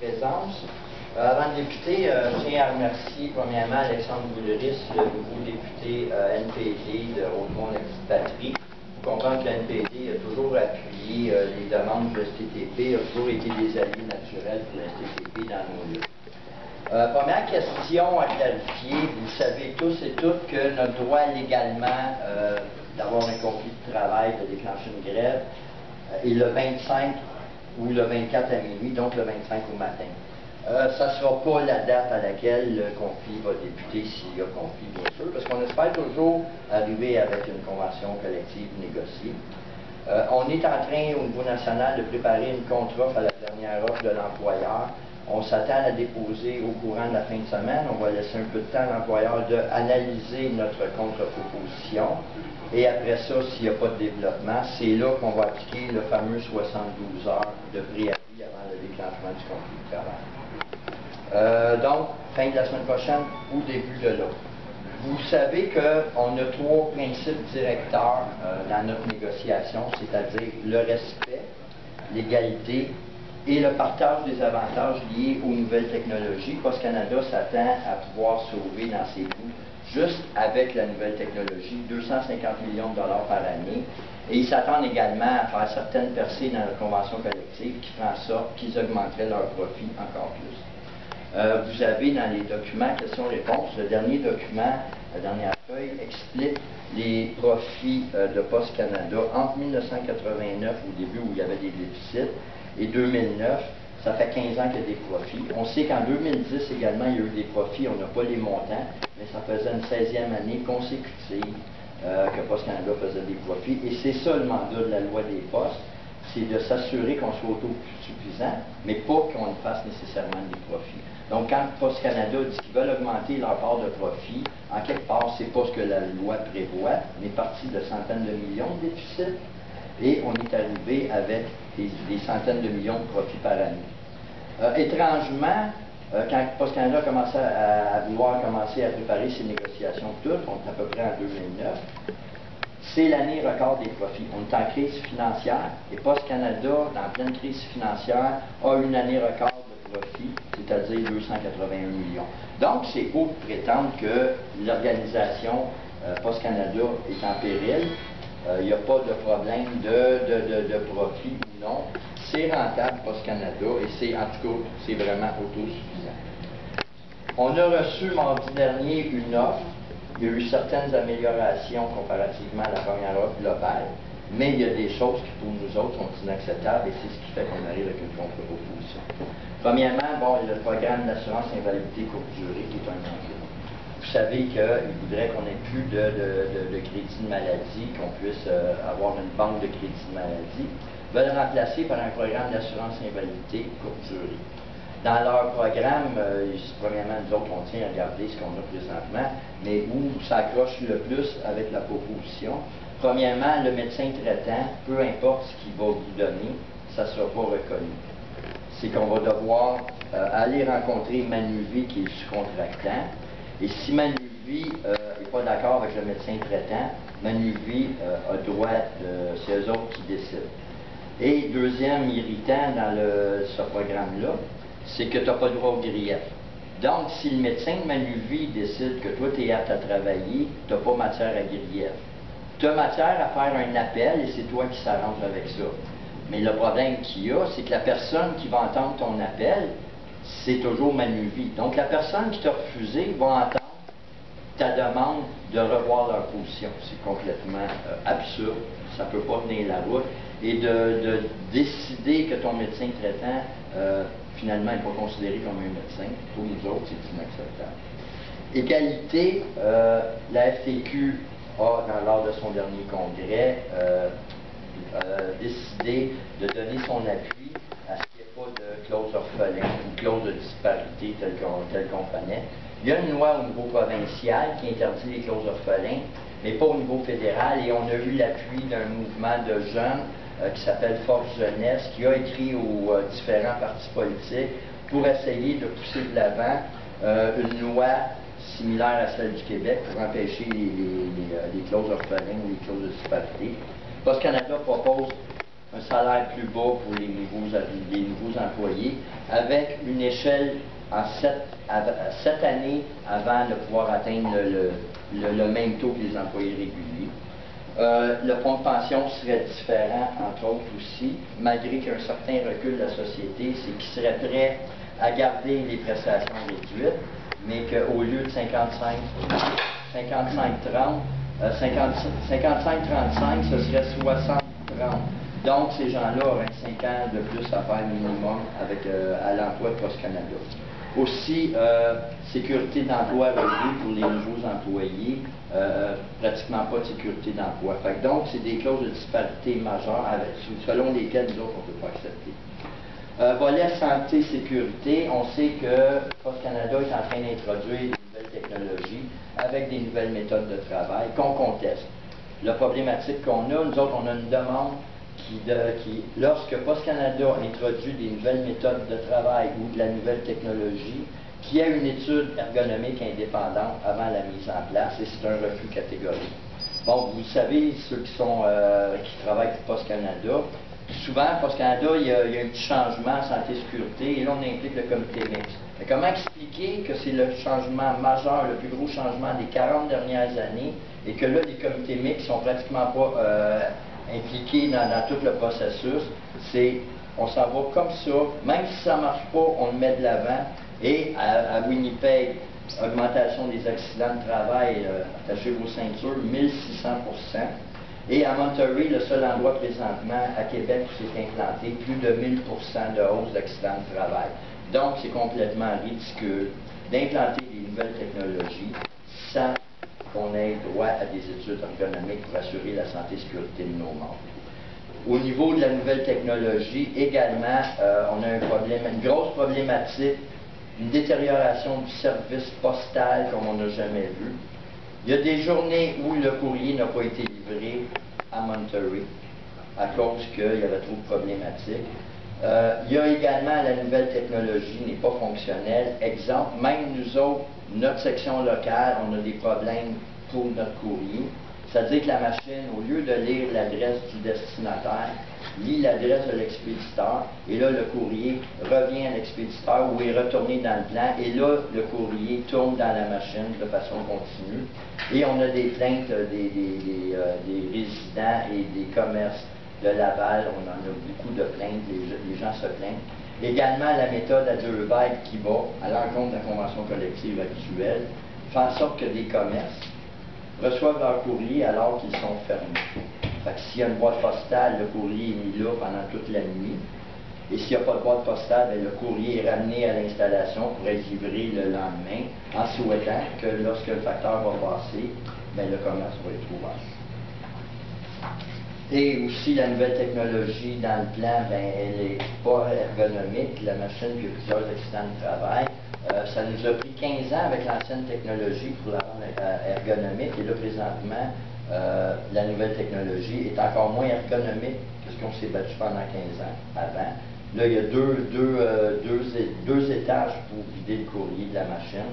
présence. Avant de débuter, je tiens à remercier premièrement Alexandre Boulris, le nouveau député NPD de Haute-Mont-la-Petite-Patrie. Il faut comprendre que le NPD a toujours appuyé les demandes de STTP, a toujours été des alliés naturels pour la STTP dans nos luttes. Première question à clarifier, vous savez tous et toutes que notre droit légalement d'avoir un conflit de travail, de déclencher une grève, est le 25 ou le 24 à minuit, donc le 25 au matin. Ça ne sera pas la date à laquelle le conflit va débuter, s'il y a conflit, bien sûr, parce qu'on espère toujours arriver avec une convention collective négociée. On est en train, au niveau national, de préparer une contre-offre à la dernière offre de l'employeur. On s'attend à la déposer au courant de la fin de semaine. On va laisser un peu de temps à l'employeur d'analyser notre contre-proposition. Et après ça, s'il n'y a pas de développement, c'est là qu'on va appliquer le fameux 72 heures de préavis avant le déclenchement du conflit de travail. Donc, fin de la semaine prochaine ou début de l'autre. Vous savez qu'on a trois principes directeurs dans notre négociation, c'est-à-dire le respect, l'égalité et le partage des avantages liés aux nouvelles technologies. Post Canada s'attend à pouvoir sauver dans ses coûts, juste avec la nouvelle technologie, 250 millions de dollars par année. Et ils s'attendent également à faire certaines percées dans la convention collective qui fera en sorte qu'ils augmenteraient leurs profits encore plus. Vous avez dans les documents questions-réponses, le dernier document, la dernière feuille, explique les profits de Post Canada entre 1989, au début où il y avait des déficits, et 2009, ça fait 15 ans qu'il y a des profits. On sait qu'en 2010 également, il y a eu des profits, on n'a pas les montants, mais ça faisait une 16e année consécutive que Post Canada faisait des profits. Et c'est ça le mandat de la loi des postes, c'est de s'assurer qu'on soit autosuffisant, mais pas qu'on fasse nécessairement des profits. Donc quand Post Canada dit qu'ils veulent augmenter leur part de profit, en quelque part, c'est pas ce que la loi prévoit. On est parti de centaines de millions de déficits. Et on est arrivé avec des centaines de millions de profits par année. Étrangement, quand Post Canada a commencé à vouloir commencer à préparer ses négociations toutes, on est à peu près en 2009, c'est l'année record des profits. On est en crise financière et Post Canada, dans pleine crise financière, a une année record de profit, c'est-à-dire 281 millions. Donc, c'est beau de prétendre que l'organisation Post Canada est en péril. Il n'y a pas de problème de profit ou non. C'est rentable, Post Canada, et c'est, en tout cas, c'est vraiment autosuffisant. On a reçu mardi dernier une offre. Il y a eu certaines améliorations comparativement à la première offre globale, mais il y a des choses qui, pour nous autres, sont inacceptables, et c'est ce qui fait qu'on arrive avec une contre-proposition. Premièrement, bon, le programme d'assurance invalidité courte durée, qui est un enjeu. Vous savez qu'ils voudraient qu'on ait plus de crédit de maladie, qu'on puisse avoir une banque de crédit de maladie. Ils veulent remplacer par un programme d'assurance invalidité courte durée. Dans leur programme, premièrement, nous autres, on tient à regarder ce qu'on a présentement, mais où ça accroche le plus avec la proposition. Premièrement, le médecin traitant, peu importe ce qu'il va vous donner, ça ne sera pas reconnu. C'est qu'on va devoir aller rencontrer Manuvie, qui est le sous-contractant. Et si Manuvie n'est pas d'accord avec le médecin traitant, Manuvie a droit, c'est eux autres qui décident. Et deuxième irritant dans ce programme-là, c'est que tu n'as pas droit au grief. Donc, si le médecin de Manuvie décide que toi, tu es apte à travailler, tu n'as pas matière à grief. Tu as matière à faire un appel et c'est toi qui s'arrange avec ça. Mais le problème qu'il y a, c'est que la personne qui va entendre ton appel, c'est toujours Manuvie. Donc, la personne qui t'a refusé va entendre ta demande de revoir leur position. C'est complètement absurde. Ça ne peut pas tenir la route. Et de décider que ton médecin traitant, finalement, n'est pas considéré comme un médecin, pour nous autres, c'est inacceptable. Égalité, la FTQ a, lors de son dernier congrès, décidé de donner son appui à ce qu'il n'y ait pas de clause orphelin ou clause de disparité telle qu'on connaît. Il y a une loi au niveau provincial qui interdit les clauses orphelins, mais pas au niveau fédéral, et on a eu l'appui d'un mouvement de jeunes qui s'appelle Force Jeunesse, qui a écrit aux différents partis politiques pour essayer de pousser de l'avant une loi similaire à celle du Québec pour empêcher les clauses orphelins ou les clauses de disparité. Post Canada propose un salaire plus bas pour les nouveaux employés, avec une échelle en 7 années avant de pouvoir atteindre le même taux que les employés réguliers. Le fonds de pension serait différent, entre autres aussi, malgré qu'il y a un certain recul de la société, c'est qu'il serait prêt à garder les prestations réduites, mais qu'au lieu de 55-35, ce serait 60-30. Donc, ces gens-là auraient 5 ans de plus à faire minimum à l'emploi de Poste Canada. Aussi, sécurité d'emploi revue pour les nouveaux employés, pratiquement pas de sécurité d'emploi. Donc, c'est des clauses de disparité majeures selon lesquelles nous autres, on ne peut pas accepter. Volet santé-sécurité, on sait que Poste Canada est en train d'introduire des nouvelles technologies avec des nouvelles méthodes de travail qu'on conteste. La problématique qu'on a, nous autres, on a une demande lorsque Poste Canada introduit des nouvelles méthodes de travail ou de la nouvelle technologie, qu'il y ait une étude ergonomique indépendante avant la mise en place, et c'est un refus catégorique. Bon, vous savez, ceux qui travaillent pour Poste Canada, souvent, Poste Canada, il y a un petit changement en santé-sécurité, et là, on implique le comité mixte. Mais comment expliquer que c'est le changement majeur, le plus gros changement des 40 dernières années, et que là, les comités mixtes sont pratiquement pas impliqués dans tout le processus? On s'en va comme ça, même si ça ne marche pas, on le met de l'avant, et à Winnipeg, augmentation des accidents de travail, attachez vos ceintures, 1600%. Et à Monterey, le seul endroit présentement à Québec où c'est implanté, plus de 1000% de hausse d'accidents de travail. Donc, c'est complètement ridicule d'implanter des nouvelles technologies sans qu'on ait droit à des études ergonomiques pour assurer la santé et la sécurité de nos membres. Au niveau de la nouvelle technologie, également, on a une grosse problématique, une détérioration du service postal comme on n'a jamais vu. Il y a des journées où le courrier n'a pas été livré à Monterey à cause qu'il y avait trop de problématiques. Il y a également la nouvelle technologie n'est pas fonctionnelle. Exemple, même nous autres, notre section locale, on a des problèmes pour notre courrier. C'est-à-dire que la machine, au lieu de lire l'adresse du destinataire, lit l'adresse de l'expéditeur, et là, le courrier revient à l'expéditeur ou est retourné dans le plan, et là, le courrier tourne dans la machine de façon continue. Et on a des plaintes des résidents et des commerces de Laval, on en a beaucoup de plaintes, les gens se plaignent. Également, la méthode à 2 bytes qui va à l'encontre de la convention collective actuelle fait en sorte que des commerces reçoivent leur courrier alors qu'ils sont fermés. Fait que s'il y a une boîte postale, le courrier est mis là pendant toute la nuit. Et s'il n'y a pas de boîte postale, bien, le courrier est ramené à l'installation pour être livré le lendemain, en souhaitant que lorsque le facteur va passer, bien, le commerce va être ouvert. Et aussi, la nouvelle technologie dans le plan, bien, elle n'est pas ergonomique. La machine, puis il y a plusieurs accidents de travail. Ça nous a pris 15 ans avec l'ancienne technologie pour la rendre ergonomique. Et là, présentement, la nouvelle technologie est encore moins ergonomique que ce qu'on s'est battu pendant 15 ans avant. Là, il y a deux étages pour vider le courrier de la machine.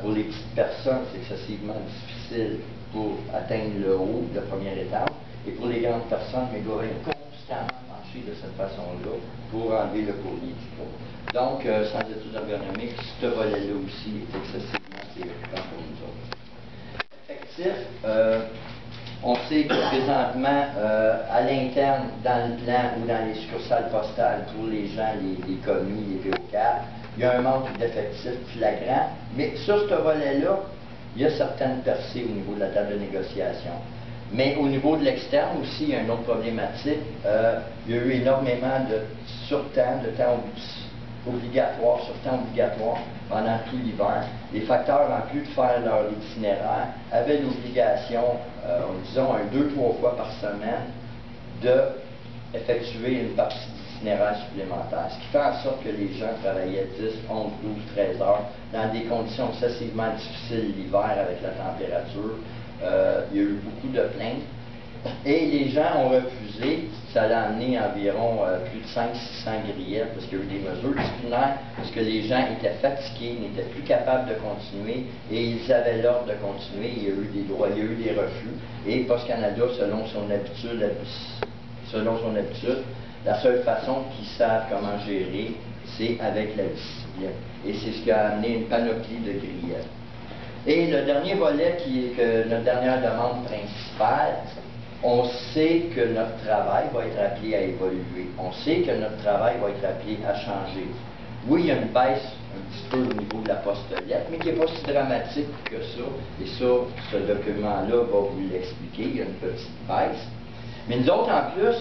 Pour les petites personnes, c'est excessivement difficile pour atteindre le haut, le premier étage. Et pour les grandes personnes, ils doivent être constamment penchés de cette façon-là pour enlever le courrier du pot. Donc, sans études ergonomiques, ce volet-là aussi est excessivement préoccupant pour nous autres. Effectif, on sait que présentement, à l'interne, dans le plan ou dans les succursales postales, pour les gens, les commis, les VO4, il y a un manque d'effectifs flagrant. Mais sur ce volet-là, il y a certaines percées au niveau de la table de négociation. Mais au niveau de l'externe aussi, il y a une autre problématique. Il y a eu énormément de surtemps, de temps obligatoire, surtemps obligatoire pendant tout l'hiver. Les facteurs, en plus de faire leur itinéraire, avaient l'obligation, disons, 2-3 fois par semaine, d'effectuer une partie d'itinéraire supplémentaire. Ce qui fait en sorte que les gens travaillaient 10, 11, 12, 13 heures dans des conditions excessivement difficiles l'hiver avec la température. Il y a eu beaucoup de plaintes. Et les gens ont refusé. Ça a amené environ plus de 500-600 griefs parce qu'il y a eu des mesures disciplinaires, parce que les gens étaient fatigués, n'étaient plus capables de continuer et ils avaient l'ordre de continuer. Il y a eu des droits, il y a eu des refus. Et Poste Canada, selon son habitude, selon son habitude. La seule façon qu'ils savent comment gérer, c'est avec la discipline. Et c'est ce qui a amené une panoplie de griefs. Et le dernier volet, qui est que notre dernière demande principale, on sait que notre travail va être appelé à évoluer. On sait que notre travail va être appelé à changer. Oui, il y a une baisse un petit peu au niveau de la postulette, mais qui n'est pas si dramatique que ça. Et ça, ce document-là va vous l'expliquer. Il y a une petite baisse. Mais nous autres, en plus,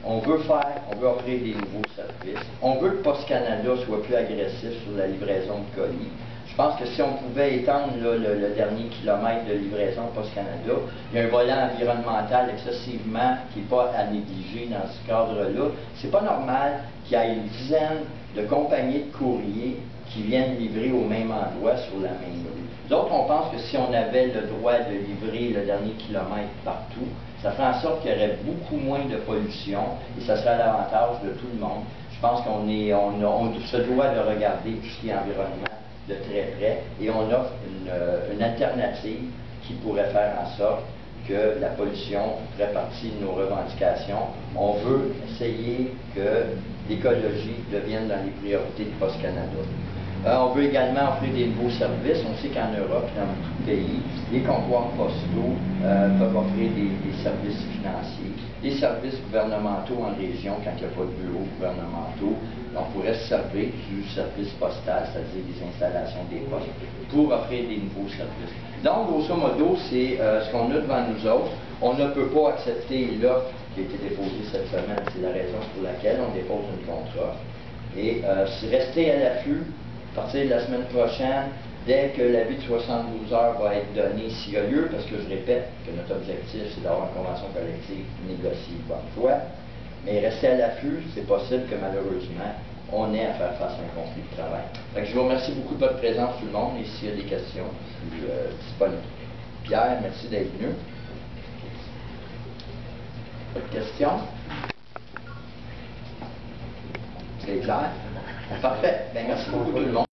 on veut offrir des nouveaux services. On veut que Post Canada soit plus agressif sur la livraison de colis. Je pense que si on pouvait étendre là, le dernier kilomètre de livraison de Post Canada, il y a un volet environnemental excessivement qui n'est pas à négliger dans ce cadre-là. C'est pas normal qu'il y ait une dizaine de compagnies de courrier qui viennent livrer au même endroit sur la même rue. D'autres, on pense que si on avait le droit de livrer le dernier kilomètre partout, ça ferait en sorte qu'il y aurait beaucoup moins de pollution et ça serait à l'avantage de tout le monde. Je pense qu'on se doit de regarder tout ce qui est environnement de très près et on offre une alternative qui pourrait faire en sorte que la pollution ferait partie de nos revendications. On veut essayer que l'écologie devienne dans les priorités de Post Canada. On veut également offrir des nouveaux services. On sait qu'en Europe, dans beaucoup de pays, les comptoirs postaux peuvent offrir des services financiers, des services gouvernementaux en région quand il n'y a pas de bureaux gouvernementaux. On pourrait se servir du service postal, c'est-à-dire des installations des postes, pour offrir des nouveaux services. Donc, grosso modo, c'est ce qu'on a devant nous autres. On ne peut pas accepter l'offre qui a été déposée cette semaine. C'est la raison pour laquelle on dépose une contre-offre. Et rester à l'affût. À partir de la semaine prochaine, dès que l'avis de 72 heures va être donné, s'il y a lieu, parce que je répète que notre objectif, c'est d'avoir une convention collective négociée bonne foi, mais rester à l'affût, c'est possible que malheureusement, on ait à faire face à un conflit de travail. Donc, je vous remercie beaucoup de votre présence, tout le monde, et s'il y a des questions, je suis disponible. Pierre, merci d'être venu. Pas de questions? C'est clair? Parfait. Bien, merci beaucoup tout le monde.